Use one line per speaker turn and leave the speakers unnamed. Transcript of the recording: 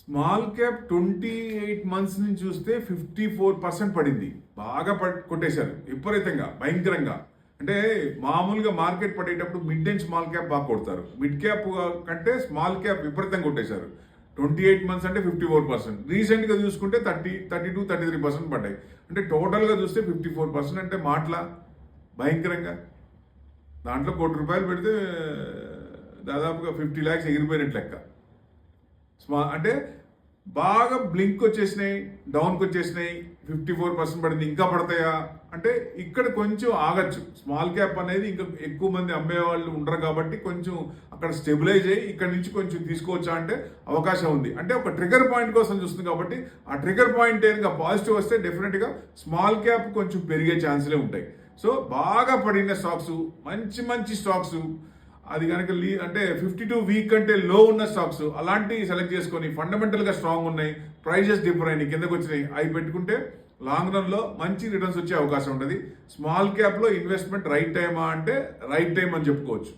Small cap 28 months నుంచి చూస్తే 54% పడింది. బాగా కొట్టేశారు విపరీతంగా, భయంకరంగా. అంటే మామూలుగా మార్కెట్ పడేటప్పుడు మిడ్ అండ్ స్మాల్ క్యాప్ బాగా కొడతారు. మిడ్ క్యాప్ కంటే స్మాల్ క్యాప్ విపరీతంగా కొట్టేశారు. 28 మంత్స్ అంటే 54%. రీసెంట్గా చూసుకుంటే 32-33% పడ్డాయి. అంటే టోటల్గా చూస్తే 54% అంటే మాటల భయంకరంగా. దాంట్లో ₹1 పెడితే దాదాపుగా 50 lakhs ఎగిరిపోయినట్లు లెక్క. అంటే బాగా బ్లింక్ వచ్చేసినాయి, డౌన్కి వచ్చేసినాయి, 54% పడింది. ఇంకా పడతాయా అంటే ఇక్కడ కొంచెం ఆగచ్చు. స్మాల్ క్యాప్ అనేది ఇంకా ఎక్కువ మంది అమ్మేవాళ్ళు ఉండరు కాబట్టి కొంచెం అక్కడ స్టెబిలైజ్ అయ్యి ఇక్కడ నుంచి కొంచెం తీసుకోవచ్చా అంటే అవకాశం ఉంది. అంటే ఒక ట్రిగర్ పాయింట్ కోసం చూస్తుంది కాబట్టి ఆ ట్రిగర్ పాయింట్ ఏదైనా పాజిటివ్ వస్తే డెఫినెట్గా స్మాల్ క్యాప్ కొంచెం పెరిగే ఛాన్సులే ఉంటాయి. సో బాగా పడిన స్టాక్స్, మంచి మంచి స్టాక్స్, అది కనుక అంటే 52 వీక్ అంటే లో ఉన్న స్టాక్స్ అలాంటివి సెలెక్ట్ చేసుకొని ఫండమెంటల్గా స్ట్రాంగ్ ఉన్నాయి, ప్రైజెస్ డిఫర్ అయినాయి, కిందకు వచ్చినాయి, అవి పెట్టుకుంటే లాంగ్ రన్లో మంచి రిటర్న్స్ వచ్చే అవకాశం ఉంటుంది. స్మాల్ క్యాప్లో ఇన్వెస్ట్మెంట్ రైట్ టైమా అంటే రైట్ టైం అని చెప్పుకోవచ్చు.